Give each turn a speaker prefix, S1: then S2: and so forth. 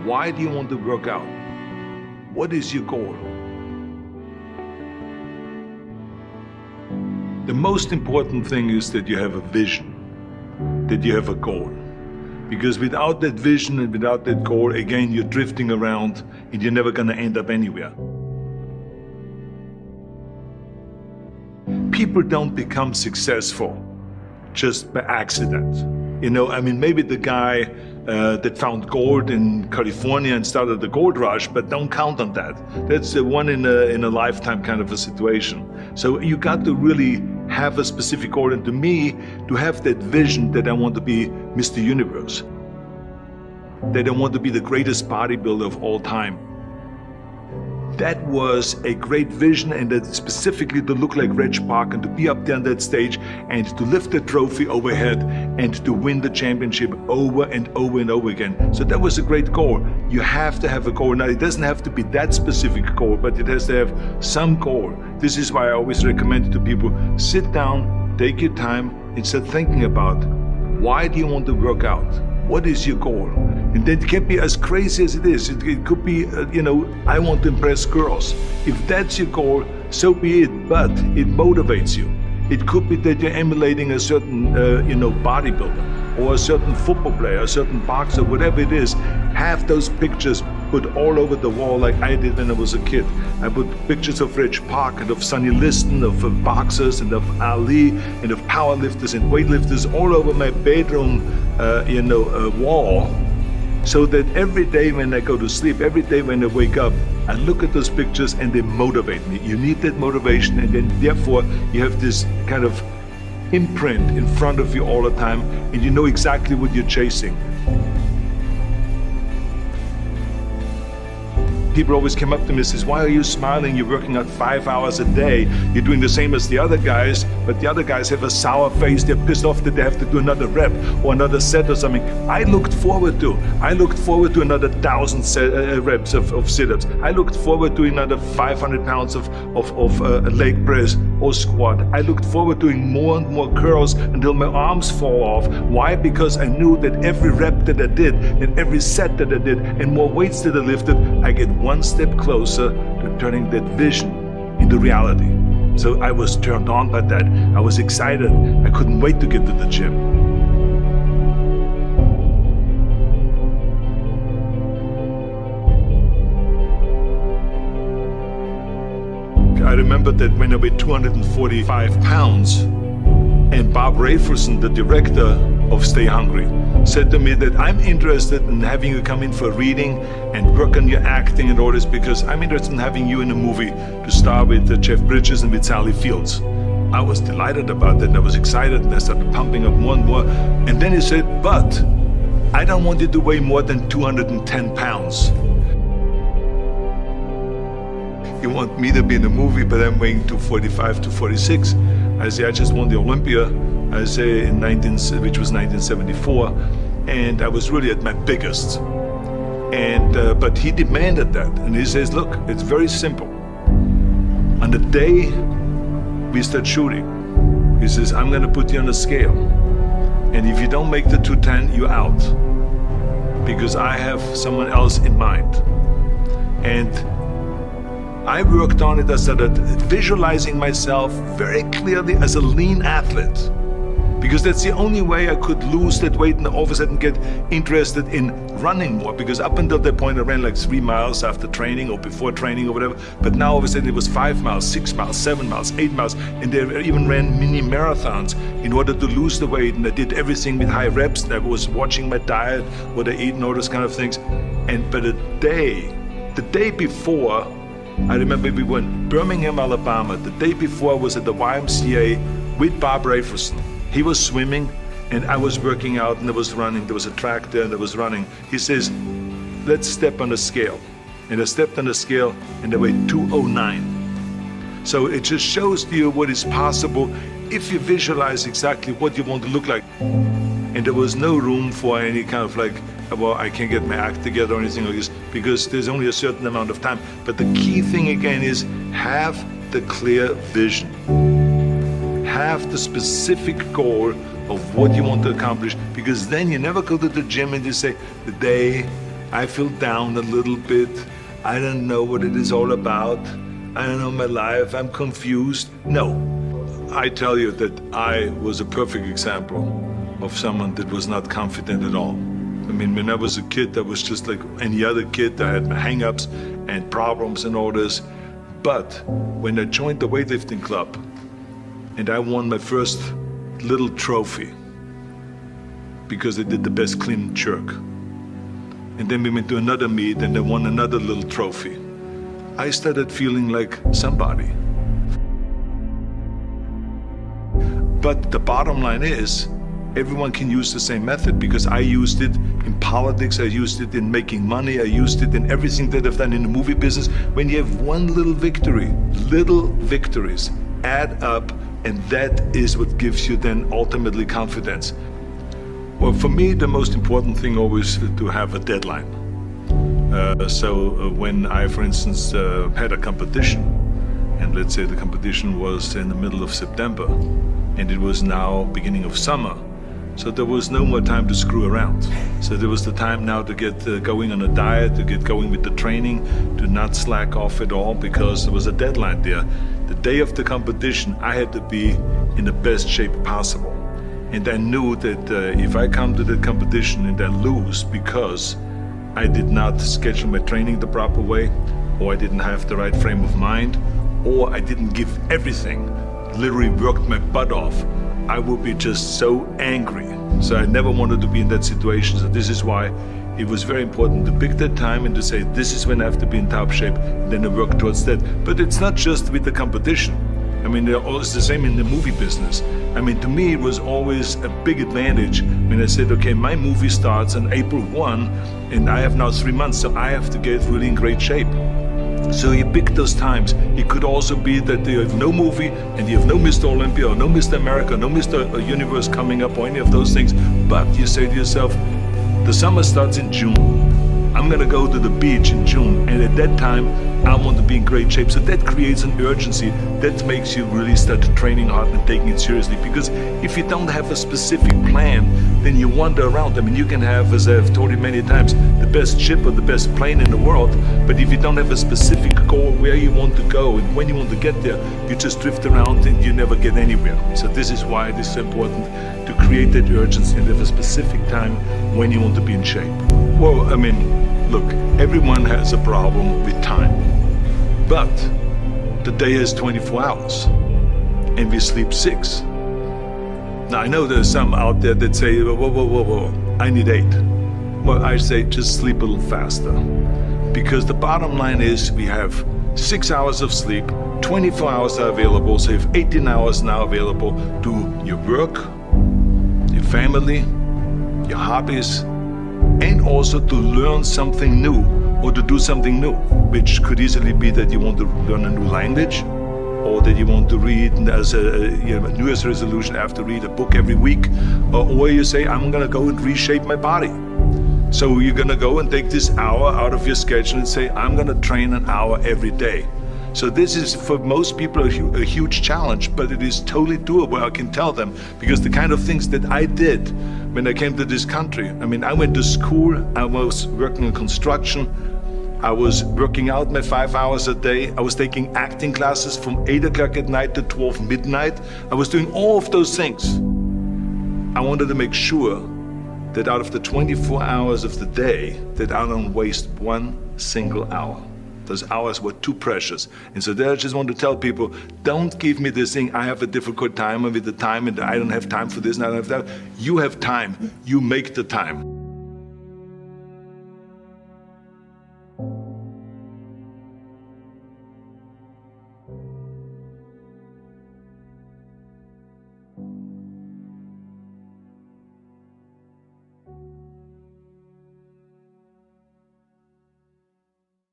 S1: Why do you want to work out? What is your goal? The most important thing is that you have a vision, that you have a goal. Because without that vision and without that goal, again, you're drifting around and you're never going to end up anywhere. People don't become successful just by accident. You know, I mean, maybe the guy that found gold in California and started the gold rush, but don't count on that. That's a one in a lifetime kind of a situation. So you got to really have a specific goal, and to me, to have that vision that I want to be Mr. Universe, that I want to be the greatest bodybuilder of all time. That was a great vision, and that specifically to look like Reg Park and to be up there on that stage and to lift the trophy overhead and to win the championship over and over and over again. So that was a great goal. You have to have a goal. Now, it doesn't have to be that specific goal, but it has to have some goal. This is why I always recommend to people, sit down, take your time, and start thinking about, why do you want to work out? What is your goal? And that can be as crazy as it is. It could be, I want to impress girls. If that's your goal, so be it, but it motivates you. It could be that you're emulating a certain, bodybuilder or a certain football player, a certain boxer, whatever it is. Have those pictures put all over the wall like I did when I was a kid. I put pictures of Reg Park and of Sonny Liston, of boxers and of Ali and of powerlifters and weightlifters all over my bedroom, wall. So that every day when I go to sleep, every day when I wake up, I look at those pictures and they motivate me. You need that motivation, and then therefore you have this kind of imprint in front of you all the time, and you know exactly what you're chasing. People always come up to me and says, why are you smiling? You're working out 5 hours a day. You're doing the same as the other guys, but the other guys have a sour face. They're pissed off that they have to do another rep or another set or something. I looked forward to another 1,000 reps of sit-ups. I looked forward to another 500 pounds of leg press or squat. I looked forward to doing more and more curls until my arms fall off. Why? Because I knew that every rep that I did and every set that I did and more weights that I lifted, I get one step closer to turning that vision into reality. So I was turned on by that. I was excited. I couldn't wait to get to the gym. I remember that when I weighed 245 pounds, and Bob Raferson, the director of Stay Hungry, said to me that I'm interested in having you come in for a reading and work on your acting and all this, because I'm interested in having you in a movie to star with Jeff Bridges and with Sally Fields. I was delighted about that, and I was excited, and I started pumping up more and more. And then he said, but I don't want you to weigh more than 210 pounds. You want me to be in the movie, but I'm weighing 245, 246. I say, I just won the Olympia, I say, which was 1974, and I was really at my biggest. And but he demanded that, and he says, look, it's very simple. On the day we start shooting, he says, I'm gonna put you on a scale, and if you don't make the 210, you're out, because I have someone else in mind. And I worked on it. I started visualizing myself very clearly as a lean athlete, because that's the only way I could lose that weight and all of a sudden get interested in running more, because up until that point I ran like 3 miles after training or before training or whatever, but now all of a sudden it was 5 miles, 6 miles, 7 miles, 8 miles, and they even ran mini marathons in order to lose the weight, and I did everything with high reps, and I was watching my diet, what I eat and all those kind of things. And but the day before, I remember we were in Birmingham, Alabama. The day before I was at the YMCA with Bob Raferson. He was swimming and I was working out, and I was running. There was a track there and I was running. He says, let's step on the scale. And I stepped on the scale and I weighed 209. So it just shows to you what is possible if you visualize exactly what you want to look like. And there was no room for any kind of like, well, I can't get my act together or anything like this, because there's only a certain amount of time. But the key thing again is have the clear vision. Have the specific goal of what you want to accomplish, because then you never go to the gym and you say, the day I feel down a little bit. I don't know what it is all about. I don't know my life, I'm confused. No, I tell you that I was a perfect example of someone that was not confident at all. I mean, when I was a kid, I was just like any other kid. I had my hang-ups and problems and all this. But when I joined the weightlifting club and I won my first little trophy because I did the best clean jerk, and then we went to another meet and I won another little trophy, I started feeling like somebody. But the bottom line is, everyone can use the same method, because I used it in politics, I used it in making money, I used it in everything that I've done in the movie business. When you have one little victory, little victories add up, and that is what gives you then ultimately confidence. Well, for me, the most important thing always to have a deadline. So when I, for instance, had a competition, and let's say the competition was in the middle of September, and it was now beginning of summer, so there was no more time to screw around. So there was the time now to get going on a diet, to get going with the training, to not slack off at all, because there was a deadline there. The day of the competition, I had to be in the best shape possible. And I knew that if I come to the competition and I lose because I did not schedule my training the proper way, or I didn't have the right frame of mind, or I didn't give everything, literally worked my butt off, I would be just so angry. So I never wanted to be in that situation. So this is why it was very important to pick that time and to say, this is when I have to be in top shape, and then I work towards that. But it's not just with the competition. I mean, it's the same in the movie business. I mean, to me, it was always a big advantage when I said, okay, my movie starts on April 1, and I have now 3 months, so I have to get really in great shape. So you pick those times. It could also be that you have no movie and you have no Mr. Olympia or no Mr. America, no Mr. Universe coming up or any of those things. But you say to yourself, the summer starts in June. I'm gonna go to the beach in June, and at that time I want to be in great shape. So that creates an urgency that makes you really start training hard and taking it seriously. Because if you don't have a specific plan, then you wander around. I mean, you can have, as I've told you many times, the best ship or the best plane in the world, but if you don't have a specific goal where you want to go and when you want to get there, you just drift around and you never get anywhere. So this is why it is so important to create that urgency and have a specific time when you want to be in shape. Well, I mean, look, everyone has a problem with time, but the day has 24 hours and we sleep 6. Now, I know there's some out there that say, whoa, I need 8. Well, I say just sleep a little faster, because the bottom line is we have 6 hours of sleep, 24 hours are available, so you have 18 hours now available to your work, your family, your hobbies, and also to learn something new or to do something new, which could easily be that you want to learn a new language, or that you want to read as a New Year's resolution, I have to read a book every week, or you say, I'm gonna go and reshape my body. So you're gonna go and take this hour out of your schedule and say, I'm gonna train an hour every day. So this is, for most people, a huge challenge, but it is totally doable, I can tell them, because the kind of things that I did when I came to this country, I mean, I went to school, I was working in construction, I was working out my 5 hours a day, I was taking acting classes from 8 o'clock at night to 12 midnight, I was doing all of those things. I wanted to make sure that out of the 24 hours of the day, that I don't waste one single hour. Those hours were too precious. And so there I just want to tell people, don't give me this thing, I have a difficult time with the time and I don't have time for this and I don't have that. You have time, you make the time.